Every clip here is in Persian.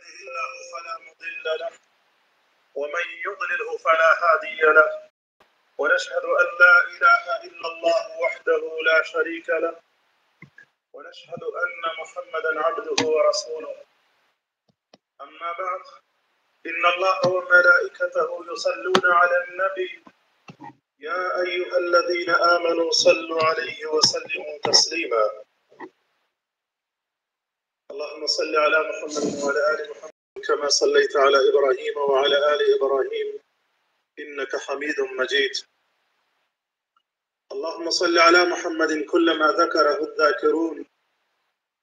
الله فلا مضل له ومن يضلله فلا هادي له ونشهد أن لا إله إلا الله وحده لا شريك له ونشهد أن محمدا عبده ورسوله. أما بعد، إن الله وملائكته يصلون على النبي يا أيها الذين آمنوا صلوا عليه وسلموا تسليما. اللهم صل على محمد وعلى آل محمد كما صليت على إبراهيم وعلى آل إبراهيم إنك حميد مجيد. اللهم صل على محمد كلما ذكره الذاكرون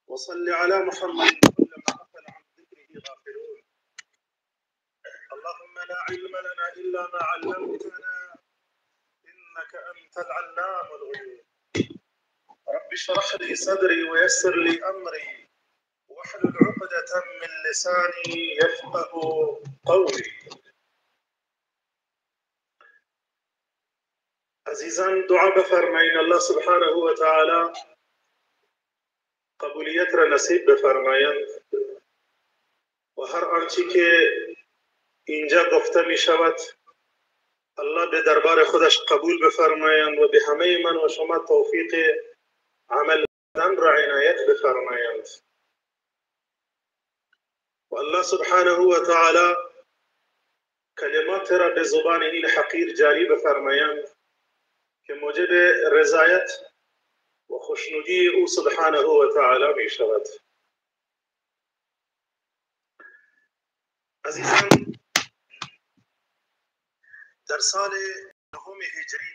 وصل على محمد كلما غفل عن ذكره غافلون. اللهم لا علم لنا إلا ما علمتنا إنك أنت العلام الغيوب. رب اشرح لي صدري ويسر لي أمري واحلل عقدة من لساني يفقه قولي. عزیزان دعا بفرمایید الله سبحانه و تعالی قبولیت را نصیب بفرمایند و هر آنچه که اینجا گفته می شود الله به دربار خودش قبول بفرمایند و به همه من و شما توفیق عمل کردن را عنایت بفرمایند و الله سبحانه و تعالی کلمات را به زبان این حقیر جاری بفرمایند که موجب رضایت و خوشنودی او سبحانه و تعالی می شود. عزیزان، در سال 9 هجری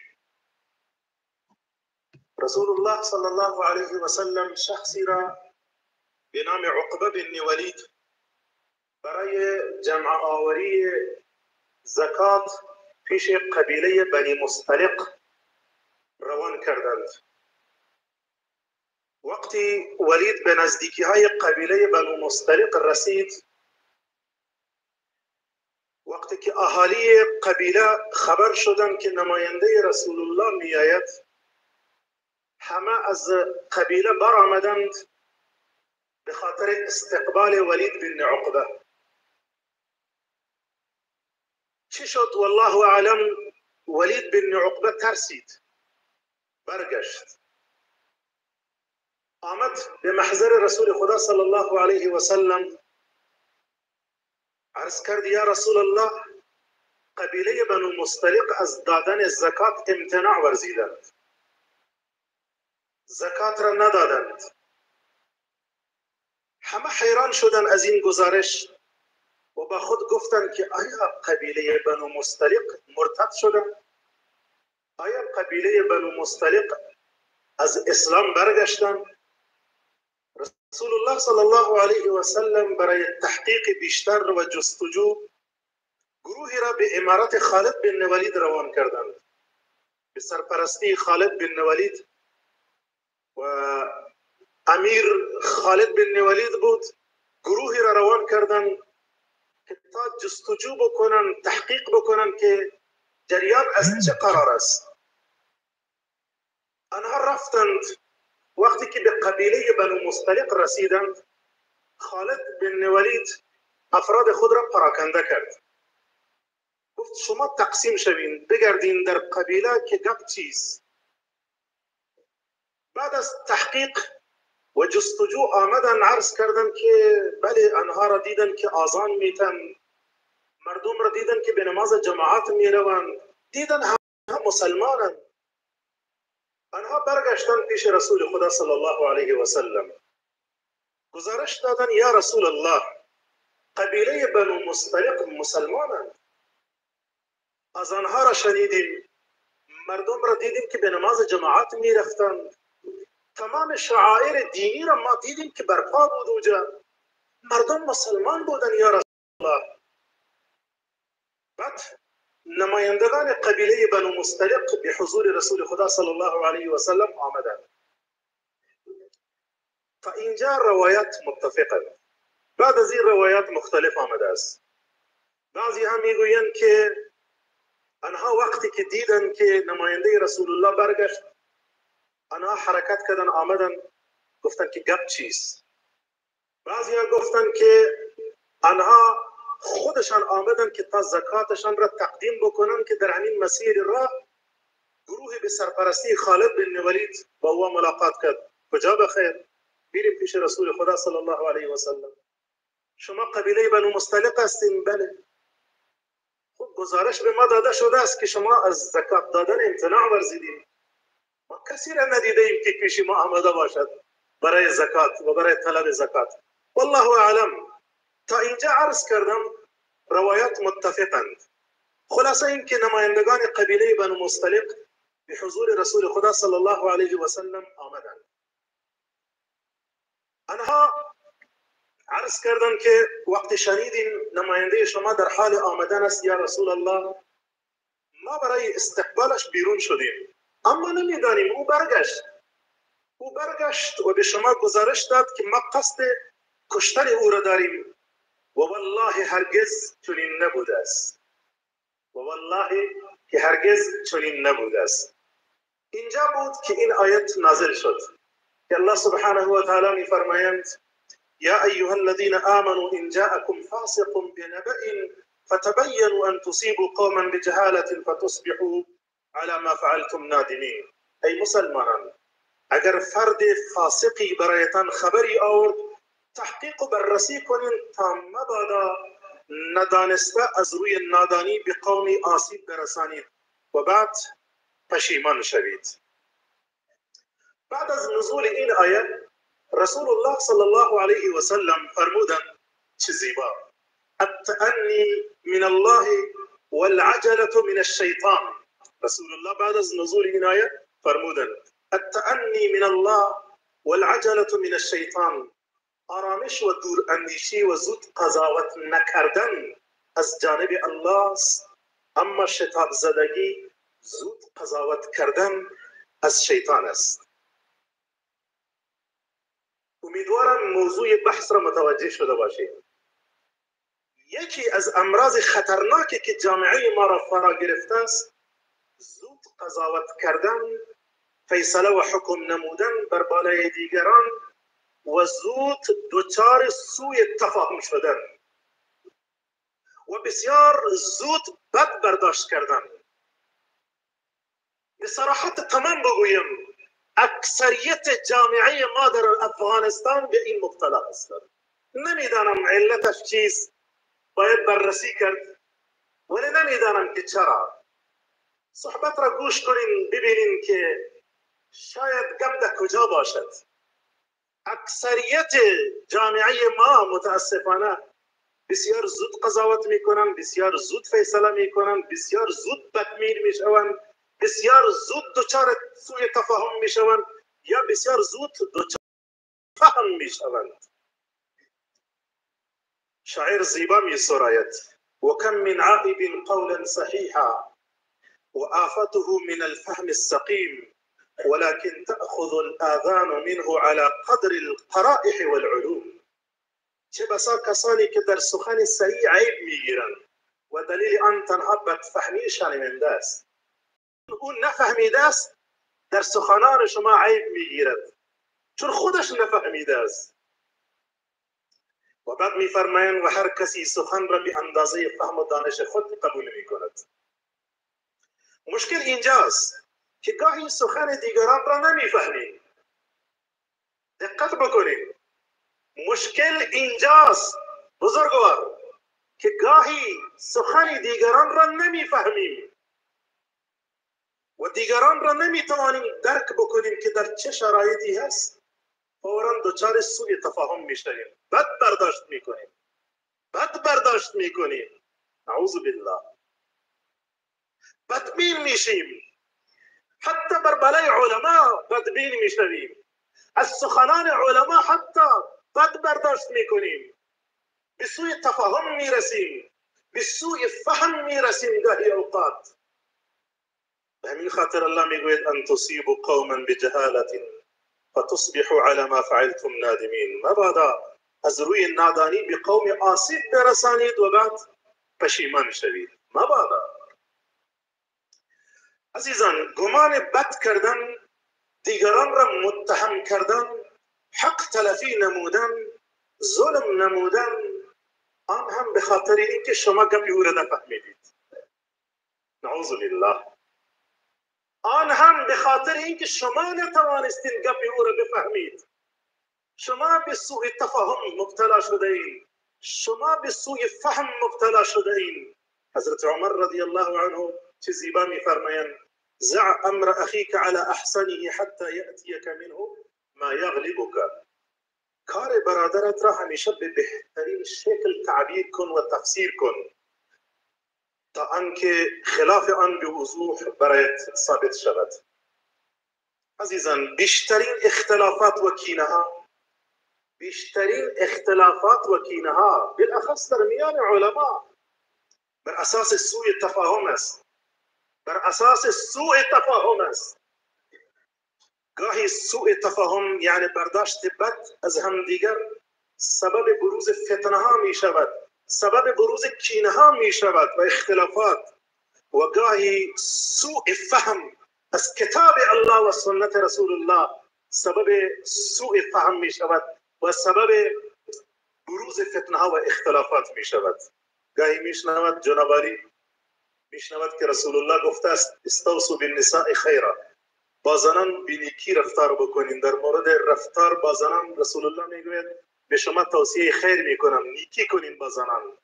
رسول الله صلی الله علیه و سلم شخصی را به نام عقبه بن ولید برای جمع آوری زکات پیش قبیله بنی مصطلق روان کردند. وقتی ولید به نزدیکی های قبیله بنو مصطلق رسید، وقتی که اهالی قبیله خبر شدند که نماینده رسول الله می آید، همه از قبیله برآمدند به خاطر استقبال ولید بن عقبه. چی شد؟ والله اعلم. ولید بن عقبه ترسید، برگشت، آمد به محضر رسول خدا صلی الله علیه و سلم، عرض کرد یا رسول الله، قبیله بنو مصطلق از دادن زکات امتناع ورزیدند، زکات را ندادند. همه حیران شدند از این گزارش و با خود گفتند که آیا قبیله بنو مصطلق مرتد شدند؟ آیا قبیله بنو مصطلق از اسلام برگشتند؟ رسول الله صلی الله علیه و سلم برای تحقیق بیشتر و جستجو گروهی را به امارت خالد بن ولید روان کردند. به سرپرستی خالد بن ولید و امیر خالد بن ولید بود، گروهی را روان کردند که تا جستجو بکنن، تحقیق بکنن که جریان از چه قرار است. آنها رفتند. وقتی که به قبیله بنو مصطلق رسیدند، خالد بن ولید افراد خود را پراکنده کرد. گفت شما تقسیم شوین، بگردین در قبیله که گپ چیست. بعد از تحقیق و جستجو آمدن، عرض کردند که بله، آنها را دیدن که آذان میتن، مردم را دیدن که به نماز جماعت میروند، دیدن همه مسلمانند. آنها برگشتن پیش رسول خدا صلی الله علیه و سلم، گزارش دادن یا رسول الله، قبیله بنو مصطلق مسلمانند، از آنها را شنیدیم، مردم را دیدیم که به نماز جماعت می رفتند، تمام شعائر دینی را ما دیدیم که برپا بود اونجا، مردم مسلمان بودن یا رسول الله. بعد نمایندگان قبیله بنو مصطلق به حضور رسول خدا صلی الله علیه و سلم آمدند. تا اینجا روایات متفقند. بعد از این روایات مختلف آمده است. بعضی هم میگویند که آنها وقتی که دیدن که نماینده رسول الله برگشت، آنها حرکت کردن، آمدن، گفتن که گپ چیست. بعضی ها گفتن که آنها خودشان آمدن که تا زکاتشان را تقدیم بکنن که در همین مسیر راه گروه به سرپرستی خالد بن ولید با او ملاقات کرد. کجا بخیر؟ بیریم پیش رسول خدا صلی الله علیه و سلم. شما قبیله بنو مصطلق هستین؟ بله. خب گزارش به ما داده شده است که شما از زکات دادن امتناع ورزیدید. ما کسی را ندیده ایم که پیش ما آمده باشد برای زکات و برای طلب زکات. والله اعلم. تا اینجا عرض کردم روایات متفقند. خلاصه این که نمایندگان قبیله بنو مصطلق به حضور رسول خدا صلی الله علیه و سلم آمدند. آنها عرض کردن که وقتی شنیدیم نماینده شما در حال آمدن است یا رسول الله، ما برای استقبالش بیرون شدیم اما نمیدانیم او برگشت و به شما گزارش داد که ما قصد کشتن او را داریم و والله هرگز چنین نبوده است. اینجا بود که این آیت نازل شد که الله سبحانه و تعالی می‌فرمایند یا ایها الذين آمنوا ان جاءكم فاسق بنبأ فتبينوا ان تصيبوا قوما بجهالة فتصبحوا على ما فعلتم نادمين. ای مسلمانان، اگر فرد فاسقی برایتان خبری آورد تحقیق و بررسی کنین تا مبادا ندانسته از روی نادانی به قومی آسیب برسانید و بعد پشیمان شوید. بعد از نزول این آیه رسول الله صلی الله علیه و سلم فرمودند چه زیبا: التأنی من الله والعجلة من الشیطان. رسول الله بعد از نزول این آیه فرمودند التأنی من الله والعجلة من الشیطان. آرامش و دور اندیشی و زود قضاوت نکردن از جانب الله است، اما شتاب زدگی زود قضاوت کردن از شیطان است. امیدوارم موضوع بحث را متوجه شده باشید. یکی از امراض خطرناکی که جامعه ما را فرا گرفته است زود قضاوت کردن، فیصله و حکم نمودن بر بالای دیگران و زود دچار سوء تفاهم شدن و بسیار زود بد برداشت کردن. به صراحت تمام بگویم اکثریت جامعه ما در افغانستان به این مبتلا هستند. نمیدانم علتش چیست، باید بررسی کرد، ولی نمیدانم که چرا. صحبت را گوش کنین ببینین که شاید گپ در کجا باشد. اکثریت جامعه ما متاسفانه بسیار زود قضاوت میکنن، بسیار زود فیصله میکنن، بسیار زود بدبین میشوند، بسیار زود دچار سوء تفاهم میشوند یا بسیار زود دچار فهم میشوند. شاعر زیبا می‌سراید وكم من عائب قولا صحيحا وآفته من الفهم السقيم ولكن تأخذ الآذان منه على قدر القرائح والعلوم. چه بسا کسانی که در سخن صحیح عیب میگیرند و دلیل آن تنها بدفهمی شنونده است. اون نفهمیده است در سخنان شما عیب میگیرد چون خودش نفهمیده است. و بعد میفرمایند و هر کسی سخن را به اندازه فهم و دانش خود قبول میکند. مشکل اینجاست که گاهی سخن دیگران را نمیفهمیم. دقت بکنید. مشکل اینجاست بزرگوار که گاهی سخن دیگران را نمیفهمیم و دیگران را نمیتوانیم درک بکنیم که در چه شرایطی هست. فوراً دچار سوء تفاهم میشویم، بد برداشت میکنیم. اعوذ بالله. بدبین میشیم، حتی بر بالای علما بدبین میشویم، از سخنان علما حتی بد برداشت میکنیم، به سوء تفاهم میرسیم، به سوء فهم میرسیم گاهی اوقات. به همین خاطر الله میگوید ان تصیبوا قوما بجهالة فتصبحوا على ما فعلتم نادمین. مبادا از روی نادانی به قوم آسیب برسانید و بعد پشیمان شوید. مبادا. عزیزان، گمان بد کردن، دیگران را متهم کردن، حق تلفی نمودن، ظلم نمودن، آن هم به خاطر اینکه شما گپی او را نفهمیدید. نعوذ بالله. آن هم به خاطر اینکه شما نتوانستید گپی او را بفهمید. شما به سوء تفاهم مبتلا شده اید. شما به سوء فهم مبتلا شده اید. حضرت عمر رضی الله عنه چه زیبا می‌فرمایند: زع امر اخیک علی احسنه حتی یأتیک منه ما یغلبک. کار برادرت را همیشه به بهترین شکل تعبیر کن و تفسیر کن تا آنکه خلاف آن به وضوح برایت ثابت شود. عزیزان، بیشترین اختلافات و کینه ها بالاخص در میان علما بر اساس سوء تفاهم است. گاهی سوء تفاهم یعنی برداشت بد از همدیگر سبب بروز فتنه ها می شود، سبب بروز کینه ها می شود و اختلافات. و گاهی سوء فهم از کتاب الله و سنت رسول الله سبب سوء فهم می شود و سبب بروز فتنه ها و اختلافات می شود. گاهی می شنود جنابالی که رسول الله گفته است: استوصوا بالنساء خیرا، با زنان به نیکی رفتار بکنین. در مورد رفتار با زنان رسول الله میگوید به شما توصیه خیر میکنم، نیکی کنین با زنان.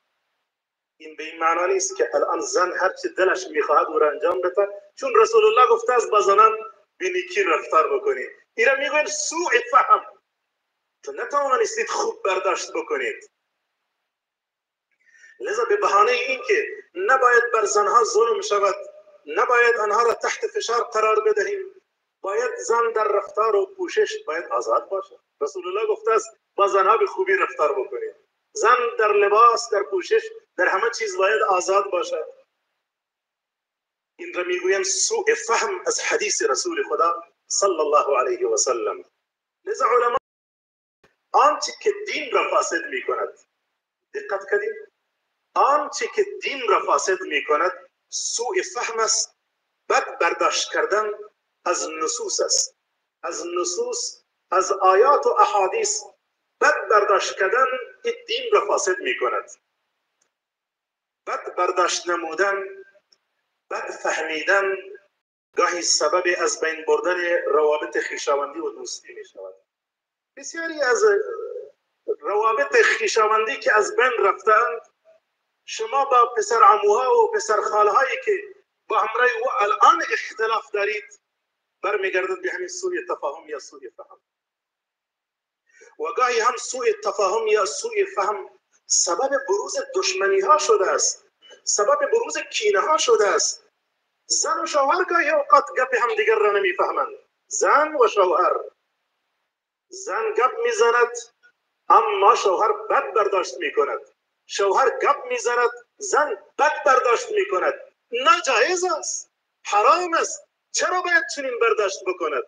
این به این معنی نیست که الان زن هر چه دلش میخواهد او را انجام بده، چون رسول الله گفته است با زنان به نیکی رفتار بکنین. این را میگوید سوء فهم، تو نتوانستید خوب برداشت بکنید. لذا به بهانه این که نباید بر زنها ظلم شود، نباید آنها را تحت فشار قرار بدهیم، باید زن در رفتار و پوشش باید آزاد باشد. رسول الله گفته است با زنها به خوبی رفتار بکنید. زن در لباس، در پوشش، در همه چیز باید آزاد باشد. این را میگویم سوء فهم از حدیث رسول خدا صلی الله علیه و سلم. لذا علما آنچه که دین را فاسد میکند، دقت کردید، آنچه که دین را فاسد میکند سوء فهم است، بد برداشت کردن از نصوص است، از آیات و احادیث بد برداشت کردن این دین را فاسد میکند. بد برداشت نمودن، بد فهمیدن گاهی سبب از بین بردن روابط خویشاوندی و دوستی می شود. بسیاری از روابط خویشاوندی که از بین رفتند، شما با پسر عموها و پسر خالهایی که با همراه او الان اختلاف دارید برمیگردد به همین سوء تفاهم یا سوء فهم. و گاهی هم سوء تفاهم یا سوء فهم سبب بروز دشمنی ها شده است، سبب بروز کینه ها شده است. زن و شوهر گاهی اوقات گپ هم دیگر را نمیفهمند. زن و شوهر، زن گپ میزند اما شوهر بد برداشت میکند، شوهر گپ میزند زن بد برداشت میکند. ناجایز است، حرام است. چرا باید چنین برداشت بکند؟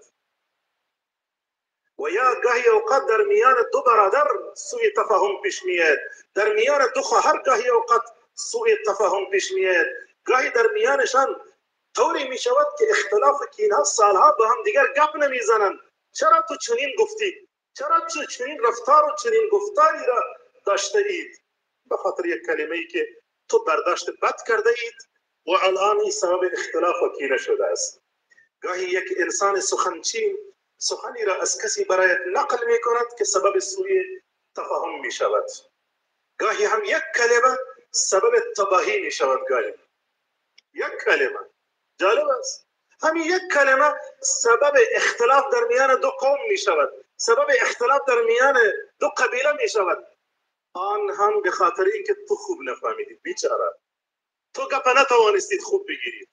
و یا گاهی اوقات در میان دو برادر سوء تفاهم پیش میاد، در میان دو خواهر گاهی اوقات سوء تفاهم پیش میاد، گاهی در میانشان طوری می شود که اختلاف کینه سالها با هم دیگر گپ نمیزنند. چرا تو چنین گفتی؟ چرا تو چنین رفتار و چنین گفتاری را داشته اید؟ به خاطر یک کلمه ای که تو برداشت بد کرده اید و الان این سبب اختلاف و کینه شده است. گاهی یک انسان سخنی را از کسی برایت نقل می کند که سبب سوء تفاهم می شود. گاهی هم یک کلمه سبب تباهی می شود. گاهی یک کلمه، جالب است، همین یک کلمه سبب اختلاف در میان دو قوم می شود، سبب اختلاف در میان دو قبیله می شود. آن هم به خاطر اینکه تو خوب نفهمیدید. بیچاره تو گپ نتوانستید خوب بگیرید،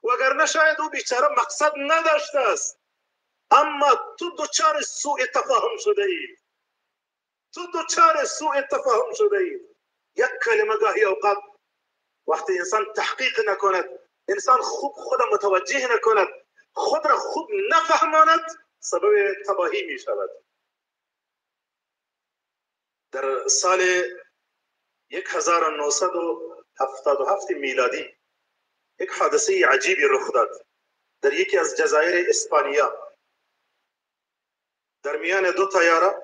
وگرنه شاید او بیچاره مقصد نداشته است، اما تو دچار سوء تفاهم شده اید. یک کلمه گاهی اوقات وقتی انسان تحقیق نکند، انسان خوب خود متوجه نکند، خود را خوب نفهماند، سبب تباهی می شود. در سال 1977 میلادی یک حادثه عجیبی رخ داد در یکی از جزایر اسپانیا. در میان دو طیاره،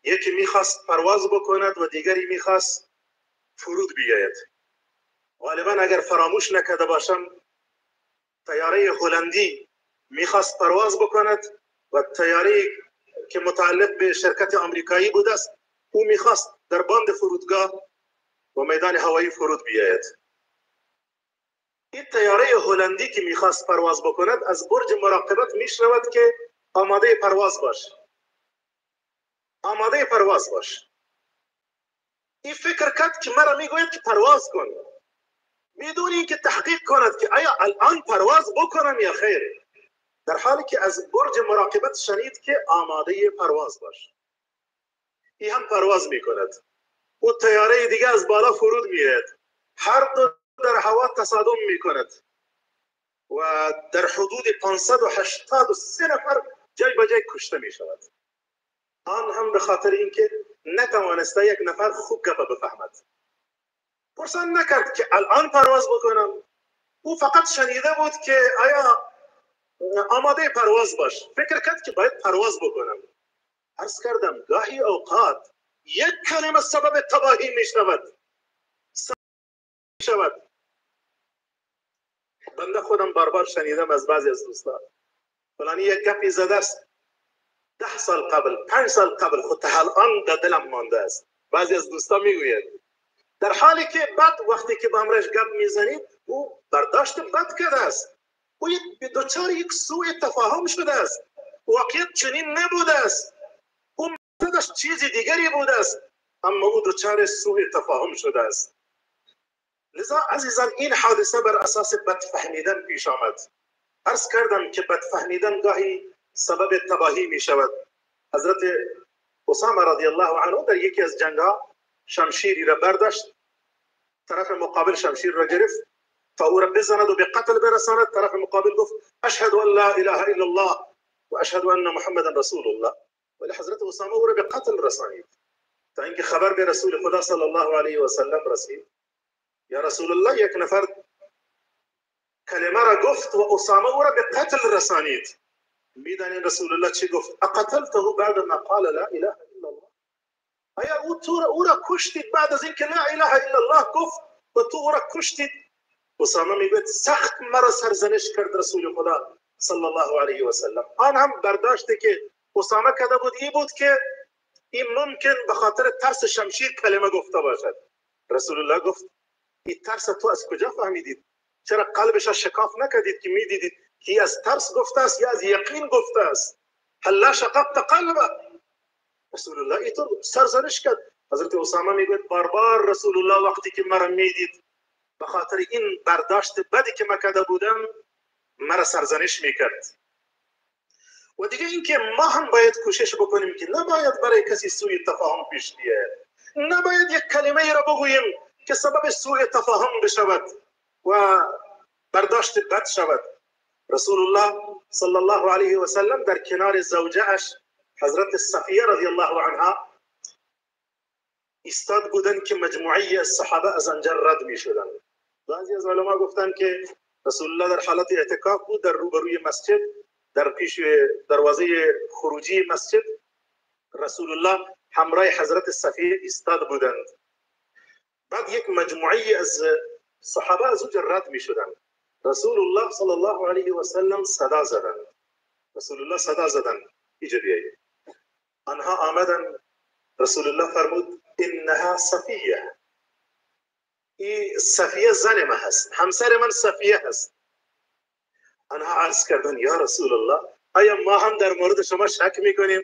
یکی میخواست پرواز بکند و دیگری میخواست فرود بیاید. غالبا اگر فراموش نکرده باشم طیاره هلندی میخواست پرواز بکند و طیاره که متعلق به شرکت آمریکایی بود است او میخواست در باند فرودگاه و میدان هوایی فرود بیاید. این طیاره هلندی که میخواست پرواز بکند از برج مراقبت میشنود که آماده پرواز باش، آماده پرواز باش. این فکر کرد که مرا میگوید که پرواز کن، بدون اینکه تحقیق کند که آیا الان پرواز بکنم یا خیر، در حالی که از برج مراقبت شنید که آماده پرواز باش. این هم پرواز میکند. او طیاره دیگه از بالا فرود میاد، هر دو در هوا تصادم میکند و در حدود 583 نفر جای به جای کشته میشود. آن هم به خاطر اینکه نتوانسته یک نفر خوب گپ بفهمد. پرسان نکرد که الان پرواز بکنم، او فقط شنیده بود که آیا آماده پرواز باش. فکر کرد که باید پرواز بکنم. عرض کردم گاهی اوقات یک کلمه سبب تباهی می شود. بنده خودم بار شنیدم از بعضی از دوستان فلانی یک گپی زده است 10 سال قبل 5 سال قبل خود تا الان در دلم مانده است. بعضی از دوستان میگوید در حالی که بعد وقتی که با امرش گپ میزنید او برداشت بد کرده است، او دچار یک سوء تفاهم شده است. واقعیت چنین نبوده است، او مقصدش چیز دیگری بوده است، اما او دچار سوء تفاهم شده است. لذا عزیزان این حادثه بر اساس بدفهمیدن پیش آمد. عرض کردم که بدفهمیدن گاهی سبب تباهی می شود. حضرت اسامه رضی الله عنه در یکی از جنگ‌ها شمشیری را برداشت، طرف مقابل شمشیر را گرفت تا او را بزند و به قتل برساند. طرف مقابل گفت اشهد ان لا اله الا الله و اشهد ان محمدا رسول الله، ولی حضرت اسامه او را به قتل رسانید تا اینکه خبر به رسول خدا صلی الله علیه و سلم رسید. یا رسول الله یک نفر کلمه را گفت و اسامه او را به قتل رسانید. میدانید رسول الله چی گفت؟ اقتلته بعد ما قال لا اله الا الله؟ آیا او را کشتید بعد از اینکه لا اله الا الله گفت و تو او را کشتید؟ اسامه میگوید سخت مرا سرزنش کرد رسول خدا صلی الله علیه و سلم. آن هم برداشته که اسامه کرده بود این بود که این ممکن به خاطر ترس شمشیر کلمه گفته باشد. رسول الله گفت این ترس تو از کجا فهمیدید؟ چرا قلبش شکاف نکردید که میدیدید که از ترس گفته است یا از یقین گفته است؟ هلا شققت قلبه. رسول الله اینطور سرزنش کرد. حضرت اسامه میگوید بار رسول الله وقتی که مرا میدید به خاطر این برداشت بدی که من کرده بودم مرا سرزنش میکرد. و دیگه اینکه ما هم باید کوشش بکنیم که نباید برای کسی سوء تفاهم پیش بیاید، نباید یک کلمه را بگوییم که سبب سوء تفاهم بشود و برداشت بد شود. رسول الله صلی الله علیه و سلم در کنار زوجه اش حضرت صفیه رضی الله عنها ایستاد بودن که مجموعی از صحابه از آنجا رد می شدن. بعضی از علما گفتن که رسول الله در حالت اعتکاف بود در روبروی مسجد، در پیش دروازه خروجی مسجد رسول الله همراه حضرت صفیه ایستاد بودند. بعد یک مجموعی از صحابه از اونجا رد می شدند. رسول الله صلی الله علیه و سلم صدا زدند. رسول الله صدا زدند اینجا بیایید. آنها آمدن. رسول الله فرمود انها صفیه، این صفیه زن من هست، همسر من صفیه هست. آنها عرض کردن یا رسول الله آیا ما هم در مورد شما شک میکنیم؟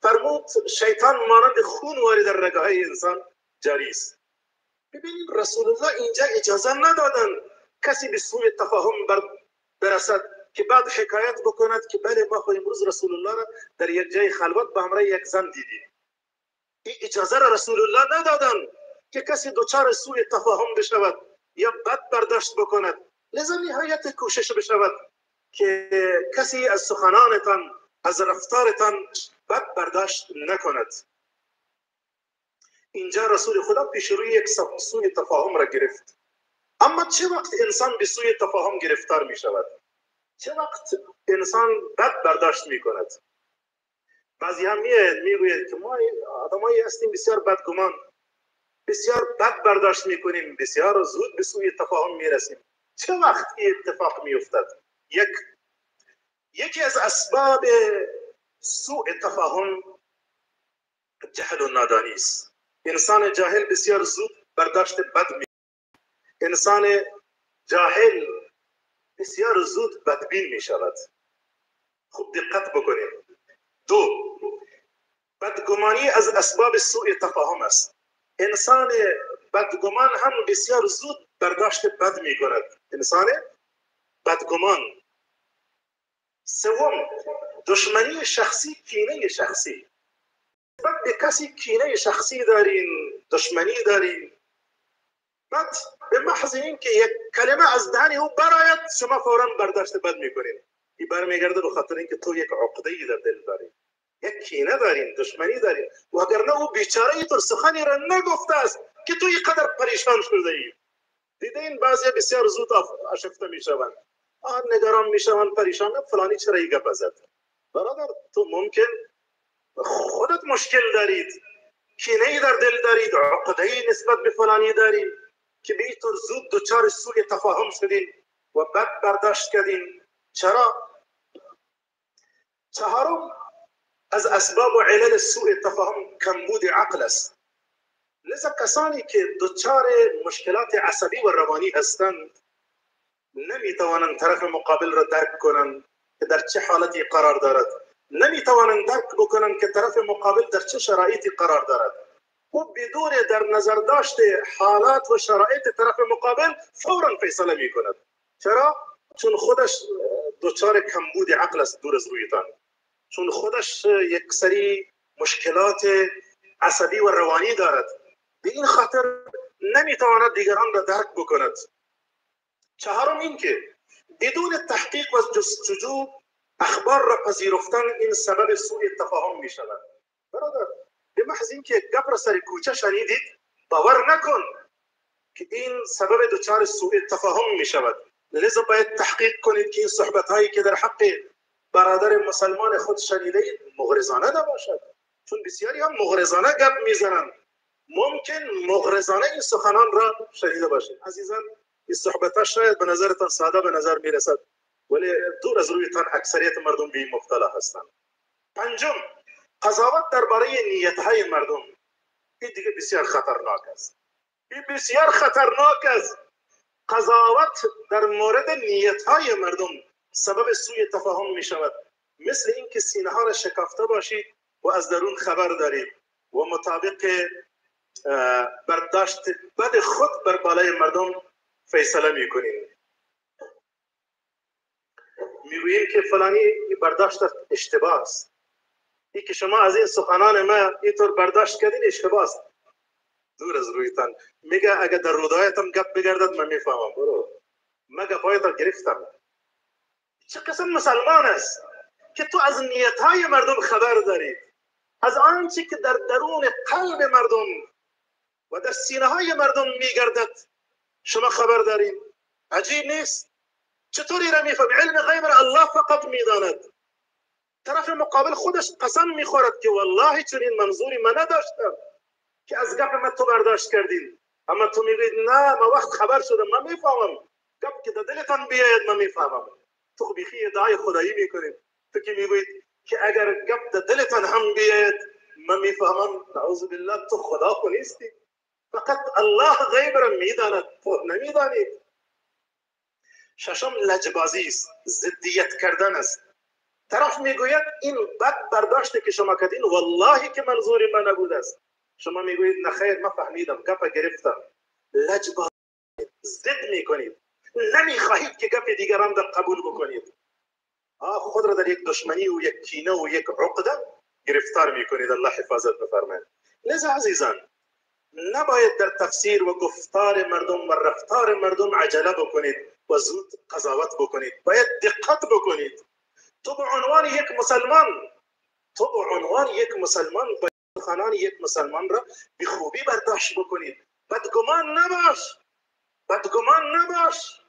فرمود شیطان مانند خون وارد در رگهای انسان جاری است. ببینید رسول الله اینجا اجازه ندادن کسی به سوء تفاهم برسد که بعد حکایت بکند که بله ما خود امروز رسول الله را در یک جای خلوت به همراه یک زن دیدیم. این اجازه را رسول الله ندادن که کسی دچار سوء تفاهم بشود یا بد برداشت بکند. لذا نهایت کوشش بشود که کسی از سخنانتان از رفتارتان بد برداشت نکند. اینجا رسول خدا پیش روی یک سوء تفاهم را گرفت. اما چه وقت انسان به سوء تفاهم گرفتار می شود؟ چه وقت انسان بد برداشت می کند؟ بعضی هم میگوید که ما آدمایی هستیم بسیار بدگمان. بسیار بد برداشت میکنیم، بسیار زود به سوی تفاهم میرسیم. چه وقت اتفاق میافتد؟ یکی از اسباب سوء تفاهم جهل و نادانی است. انسان جاهل بسیار زود برداشت بد می، انسان جاهل بسیار زود بدبین می شود. خوب دقت بکنید. دو، بدگمانی از اسباب سوء تفاهم است. انسان بدگمان هم بسیار زود برداشت بد می کند. انسان بدگمان. سوم، دشمنی شخصی، کینه شخصی. بعد به کسی کینه شخصی دارین، دشمنی دارین، بعد به محض اینکه یک کلمه از دهن او برآید شما فوراً برداشت بد میکنین. این برمیگرده به خاطر اینکه تو یک عقده‌ای در دل داری، یک کینه دارین، دشمنی دارین. و اگرنه او بیچاره اینطور سخنی را نگفته است که تو اینقدر پریشان شده ای. دیدین بعضی بسیار زود آشفته میشوند، نگران میشوند، پریشان، فلانی چرا این گپ زد. برادر تو ممکن خودت مشکل دارید، کینه‌ای در دل دارید، عقده‌ای نسبت به فلانی دارید که به اینطور زود دچار سوء تفاهم شدین و بد برداشت کردین. چرا؟ چهارم از اسباب و علل سوء تفاهم کمبود عقل است. لذا کسانی که دچار مشکلات عصبی و روانی هستند نمیتوانند طرف مقابل را درک کنند که در چه حالتی قرار دارد، نمیتوانند درک بکنند که طرف مقابل در چه شرایطی قرار دارد. و بدون در نظر داشت حالات و شرایط طرف مقابل فوراً فیصله می کند. چرا؟ چون خودش دچار کمبود عقل است دور از رویتان، چون خودش یک سری مشکلات عصبی و روانی دارد، به این خاطر نمیتواند دیگران را درک بکند. چهارم این که بدون تحقیق و جستجو اخبار را پذیرفتن این سبب سوء تفاهم می شود. برادر به محض اینکه گپ را سر کوچه شنیدید باور نکن که این سبب دچار سوء تفاهم می شود. لذا باید تحقیق کنید که این صحبت هایی که در حق برادر مسلمان خود شنیدید مغرضانه نباشد، چون بسیاری هم مغرضانه گپ میزنند. ممکن مغرضانه این سخنان را شنیده باشید. عزیزان این صحبت ها شاید به نظرتان ساده به نظر می رسد، ولی دور از رویتان اکثریت مردم به این مبتلا هستند. پنجم، قضاوت درباره نیت‌های مردم. این دیگه بسیار خطرناک است. این بسیار خطرناک است. قضاوت در مورد نیت‌های مردم سبب سوء تفاهم می شود. مثل اینکه سینه ها را شکافته باشید و از درون خبر دارید و مطابق برداشت بد خود بر بالای مردم فیصله می کنید. میگوییم که فلانی برداشت اشتباه است. این که شما از این سخنان ما اینطور برداشت کردین اشتباه است. دور از رویتان. میگه اگه در رودایتم گپ بگردد من میفهمم. برو من گپایت گرفتم. چه قسم مسلمان است که تو از نیتهای مردم خبر داری، از آنچه که در درون قلب مردم و در سینه های مردم میگردد شما خبر دارین؟ عجیب نیست؟ چطوری را میفهم؟ علم غیب را الله فقط میداند. طرف مقابل خودش قسم میخورد که والله چنین منظوری من نداشتم که از گپ من تو برداشت کردین، اما تو میگوید نه من وقت خبر شدم، من میفهمم. گپ که در دلتان بیاید من میفهمم. تو بیخی ادعای خدایی میکنید. تو که میگوید که اگر گپ در دلتان هم بیاید من میفهمم، نعوذ بالله تو خدا خو نیستی. فقط الله غیب را میداند، تو نمیدانید. ششم لجبازی است، ضدیت کردن است. طرف میگوید این بد برداشته که شما کردین والله که منظور من نبود است. شما میگویید نخیر من فهمیدم، گپ گرفتم. لجبازی، ضد میکنید، نمیخواهید که گپ دیگران را قبول بکنید. خود را در یک دشمنی و یک کینه و یک عقده گرفتار میکنید. الله حفاظت بفرماید. لذا عزیزان نباید در تفسیر و گفتار مردم و رفتار مردم عجله بکنید و زود قضاوت بکنید. باید دقت بکنید. تو به عنوان یک مسلمان باید سخنان یک مسلمان را به خوبی برداشت بکنید. بدگمان نباش.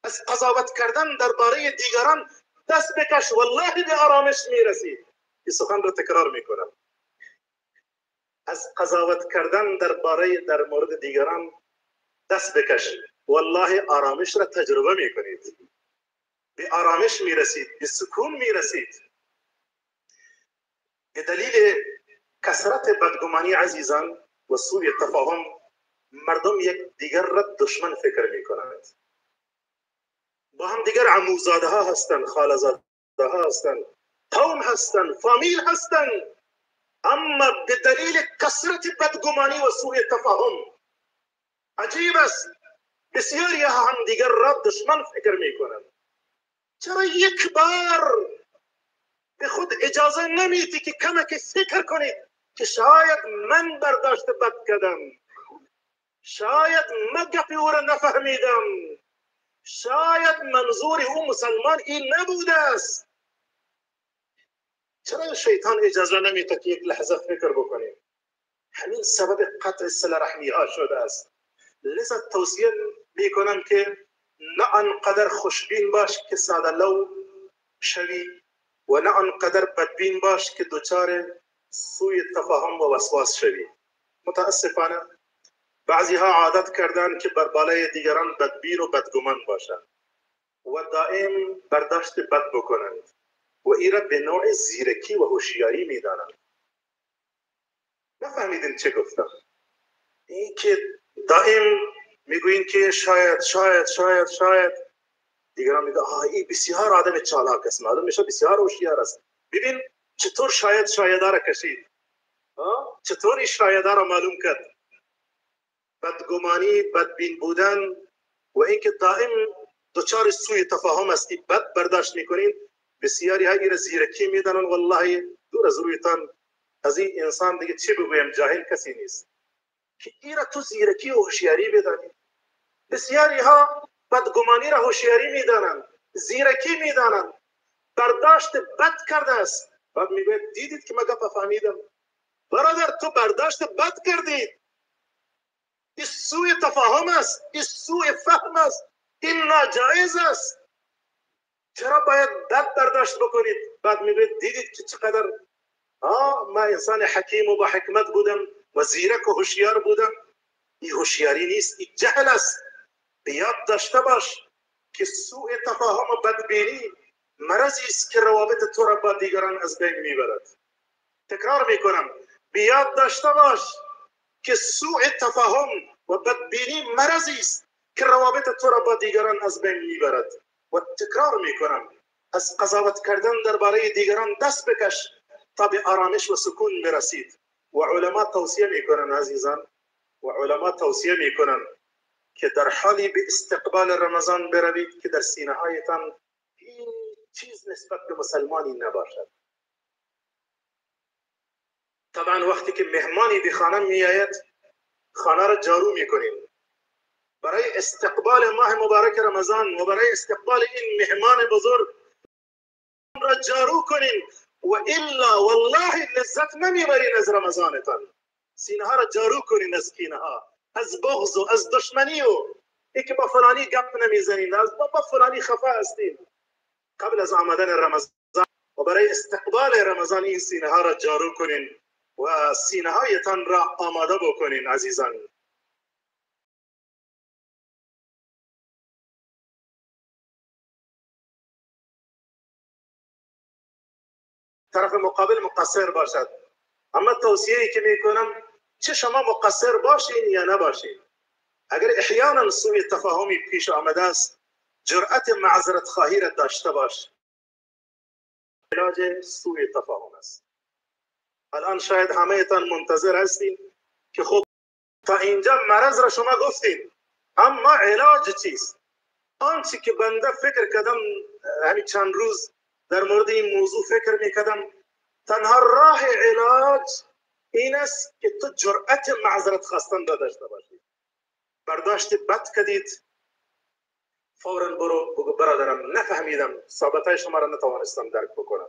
از قضاوت کردن درباره دیگران دست بکش، والله به آرامش میرسی. این سخن را تکرار میکنم. از قضاوت کردن در مورد دیگران دست بکش. والله آرامش را تجربه میکنید، به آرامش میرسید، به سکون میرسید. به دلیل کثرت بدگمانی عزیزان و سوء تفاهم مردم یک دیگر را دشمن فکر میکنند. با هم دیگر عموزاده ها هستند، خالزاده ها هستند، قوم هستند، فامیل هستند، اما به دلیل کثرت بدگمانی و سوء تفاهم عجیب است بسیاری هم دیگر را دشمن فکر میکنند. چرا یک بار به خود اجازه نمیدی که کمک فکر کنید که شاید من برداشت بد کردم، شاید من گپ او را نفهمیدم، شاید منظور او مسلمان این نبوده است. چرا شیطان اجازه نمیده که یک لحظه فکر بکنیم؟ همین سبب قطع صله رحمی ها شده است. لذا توصیه میکنم که نه آنقدر خوشبین باش که ساده لو شوی و نه آنقدر بدبین باش که دچار سوء تفاهم و وسواس شوی. متاسفانه بعضی ها عادت کردند که بر بالای دیگران بدبین و بدگمان باشند و دائم برداشت بد بکنند و این را به نوع زیرکی و هوشیاری میدانند. نفهمیدین چه گفتم؟ این که دائم میگوین که شاید شاید شاید شاید، دیگران میگه این بسیار آدم چالاک است، معلوم میشه بسیار هوشیار است. ببین چطور شاید شایده را کشید، چطور این شایده را معلوم کرد. بدگمانی، بدبین بودن و اینکه دائم دچار سوء تفاهم استی، بد برداشت میکنین، بسیاری ها این را زیرکی میدانن. والله دور از رویتان از این انسان دیگه چه بگویم، جاهل کسی نیست که این را تو زیرکی و هوشیاری بدانی. بسیاری ها بدگمانی را هوشیاری میدانند، زیرکی میدانند، برداشت بد کرده است. بعد میگوید دیدید که من گپ فهمیدم. برادر تو برداشت بد کردید، این سوء تفاهم است، این سوء فهم است، این ناجایز است. چرا باید بد برداشت بکنید؟ بعد میگوید دیدید که چقدر من انسان حکیم و با حکمت بودم و زیرک و هوشیار بودم. این هوشیاری نیست، این جهل است. بیاد داشته باش که سوء تفاهم و بدبینی مرضی است که روابط تو را با دیگران از بین میبرد. تکرار میکنم، بیاد داشته باش که سوء تفاهم و بدبینی مرضی است که روابط تو را با دیگران از بین میبرد. و تکرار میکنم، از قضاوت کردن درباره دیگران دست بکش تا به آرامش و سکون برسید. و علما توصیه میکنن عزیزان، و علما توصیه میکنن که در حالی به استقبال رمضان بروید که در سینه هایتان هیچ چیز نسبت به مسلمانی نباشد. طبعا وقتی که مهمانی به خانه می آید، خانه را جارو میکنید. برای استقبال ماه مبارک رمضان و برای استقبال این مهمان بزرگ را جارو کنین و الا والله لذت نمیبرین از رمضانتان. سینه ها را جارو کنین از کینه ها، از بغض و از دشمنی و اینکه با فلانی گپ نمیزنین، از با فلانی خفه هستین. قبل از آمدن رمضان و برای استقبال رمضان این سینه ها را جارو کنین و سینه هایتان را آماده بکنین عزیزان. طرف مقابل مقصر باشد، اما توصیه‌ای که میکنم چه شما مقصر باشین یا نباشین، اگر احیانا سوء تفاهمی پیش آمده است، جرأت معذرت خواهی را داشته باش. علاج سوء تفاهم است. الان شاید همه تان منتظر هستین که خب تا اینجا مرض را شما گفتین، اما علاج چیست؟ آنچه که بنده فکر کردم همین چند روز در مورد این موضوع فکر میکردم، تنها راه علاج این است که تو جرأت معذرت خواستن داشته باشی. برداشت بد کردید، فوراً برو بگو برادرم نفهمیدم، صحبتهای شما را نتوانستم درک بکنم،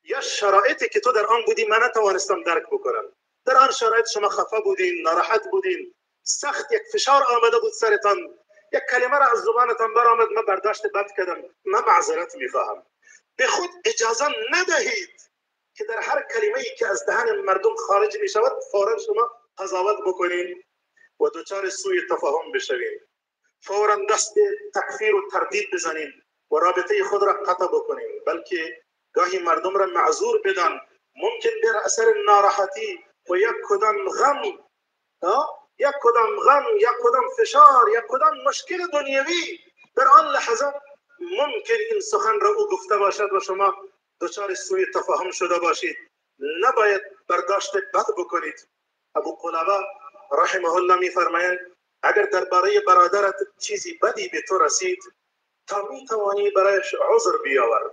یا شرایطی که تو در آن بودی من نتوانستم درک بکنم. در آن شرایط شما خفه بودین، ناراحت بودین، سخت یک فشار آمده بود سرتان، یک کلمه را از زبانتان برآمد، من برداشت بد کردم، من معذرت میخواهم. به خود اجازه ندهید که در هر کلمه‌ای که از دهن مردم خارج می شود فوراً شما قضاوت بکنین و دچار سوء تفاهم بشوین، فوراً دست تکفیر و تردید بزنین و رابطه خود را قطع بکنین، بلکه گاهی مردم را معذور بدن. ممکن در اثر ناراحتی و یک کدام غم، یک کدام فشار، یک کدام مشکل دنیوی در آن لحظه ممکن این سخن را او گفته باشد و شما دچار سوء تفاهم شده باشید. نباید برداشت بد بکنید. ابو قلابه رحمه الله می فرمایند اگر درباره برادرت چیزی بدی به تو رسید تا می توانی برایش عذر بیاور.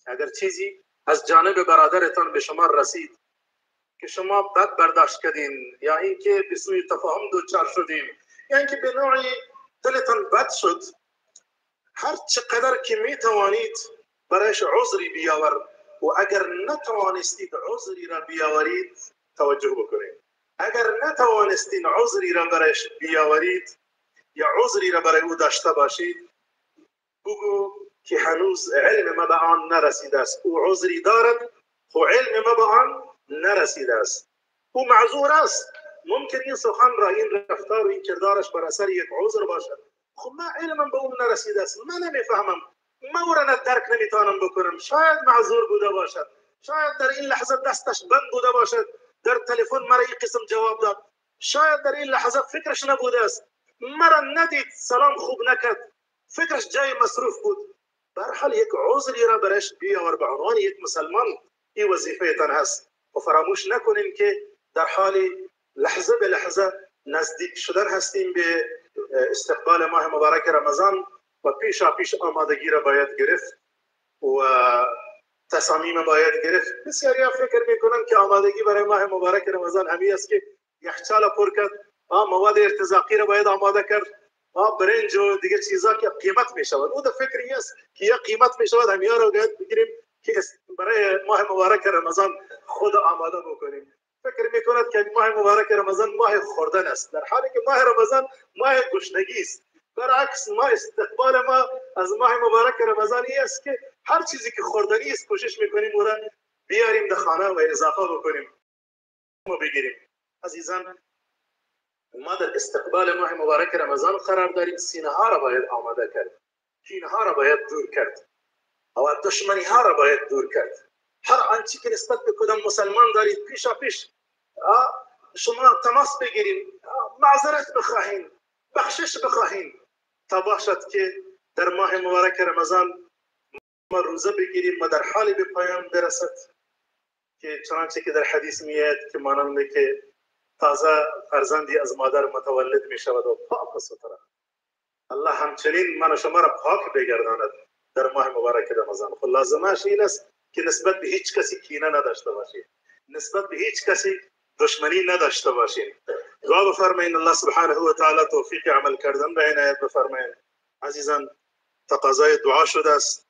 اگر چیزی از جانب برادرتان به شما رسید که شما بد برداشت کردین، یا اینکه به سوی تفاهم دچار شدین، یا اینکه به نوعی دلتان بد شد، هر چقدر که می توانید برایش عذری بیاور. و اگر نتوانستید عذری را بیاورید، توجه بکنید، اگر نتوانستین عذری را برایش بیاورید یا عذری را برای او داشته باشید، بگو که هنوز علم ما به آن نرسیده است. او عذری دارد خو علم ما به آن نرسیده است. او معذور است. ممکن این سخن را، این رفتار و این کردارش بر اثر یک عذر باشد. خب من علمم به اون نرسیده است، من نمیفهمم، من او را درک نمیتونم بکنم. شاید معذور بوده باشد، شاید در این لحظه دستش بند بوده باشد، در تلفن مرا این قسم جواب داد، شاید در این لحظه فکرش نبوده است، مرا ندید، سلام خوب نکرد، فکرش جای مصروف بود. به هر حال یک عذری را برش بیاور. به عنوان یک مسلمان این وظیفه تان هست. و فراموش نکنین که در حال لحظه به لحظه نزدیک شدن هستیم به استقبال ماه مبارک رمضان و پیشا پیش آمادگی را باید گرفت و تصامیم باید گرفت. بسیاری فکر میکنن که آمادگی برای ماه مبارک رمضان همی است که یخچال پر کرد، مواد ارتزاقی را باید آماده کرد، برنج و دیگه چیزا که قیمت می شود. او در فکری است که یا قیمت می شود همیا رو باید بگیریم که برای ماه مبارک رمضان خود آماده بکنیم. فکر میکند که ماه مبارک رمضان ماه خوردن است، در حالی که ماه رمضان ماه گشنگی است. برعکس ما استقبال ما از ماه مبارک رمضان است که هر چیزی که خوردنی است کوشش میکنیم او را بیاریم در خانه و اضافه بکنیم و بگیریم. عزیزان، ما در استقبال ماه مبارک رمضان قرار داریم. سینه ها را باید آماده کرد، کینه ها را باید دور کرد و دشمنی ها را باید دور کرد. هر آنچه که نسبت به کدام مسلمان دارید پیشا پیش شما تماس بگیرید، معذرت بخواهید، بخشش بخواهید، تا باشد که در ماه مبارک رمضان ما روزه بگیریم و در حال به پایان برسد که چنانچه که در حدیث میاد که مانند که تازه فرزندی از مادر متولد می شود و پاک و ستره، الله همچنین من و شما را پاک بگرداند در ماه مبارک رمضان. خود لازمش این است که نسبت به هیچ کسی کینه نداشته باشید، نسبت به هیچ کسی دشمنی نداشته باشید. دعا بفرمایید الله سبحانه و تعالی توفیق عمل کردن به عنایت بفرمایید. عزیزان، تقاضای دعا شده است،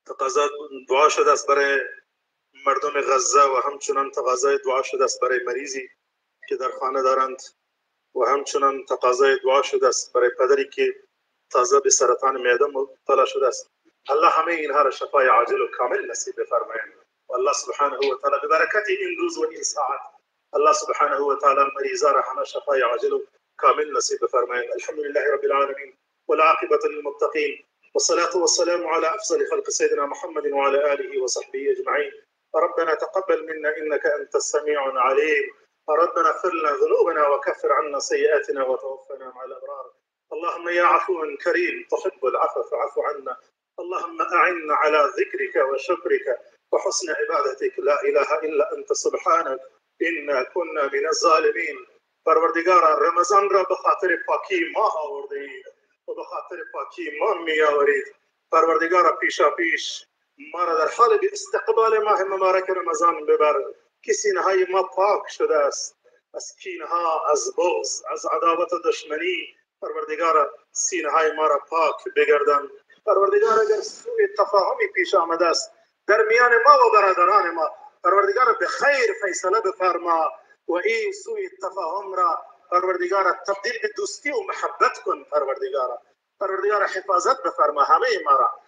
تقاضا دعا شده است برای مردم غزه و همچنان تقاضای دعا شده است برای مریضی که در خانه دارند و همچنان تقاضای دعا شده است برای پدری که تازه به سرطان معده مبتلا شده است. الله همه اینها را شفای عاجل و کامل نصیب بفرمایند و الله سبحانه و تعالی به برکت این روز و این ساعت الله سبحانه و تعالی مریضا را همه شفای عاجل و کامل نصیب بفرمایند. الحمد لله رب العالمين والعاقبة للمتقين والصلاة والسلام على أفضل خلق سيدنا محمد وعلى آله وصحبه أجمعين. ربنا تقبل منا إنك أنت السميع العليم. ربنا اغفر لنا ذنوبنا وكفر عنا سيئاتنا وتوفنا مع الأبرار. اللهم يا عفو كريم تحب العفو فاعف عنا. اللهم أعنا على ذكرك وشكرك وحسن عبادتك. لا إله إلا أنت سبحانك إنا كنا من الظالمين. پروردگارا رمضان را به خاطر پاکی ما آوردید و به خاطر پاکی ما می آورید. پروردگارا پیشا پیش ما را در حال به استقبال ماه مبارک رمضان ببر که سینه های ما پاک شده است از کینه ها، از بغض، از عداوت و دشمنی. پروردگارا سینه های ما را پاک بگردان. پروردگارا اگر سوء تفاهمی پیش آمده است در میان ما و برادران ما، پروردگارا به خیر فیصله بفرما و این سوء تفاهم را پروردگارا تبدیل به دوستی و محبت کن. پروردگارا حفاظت بفرما همه ما را.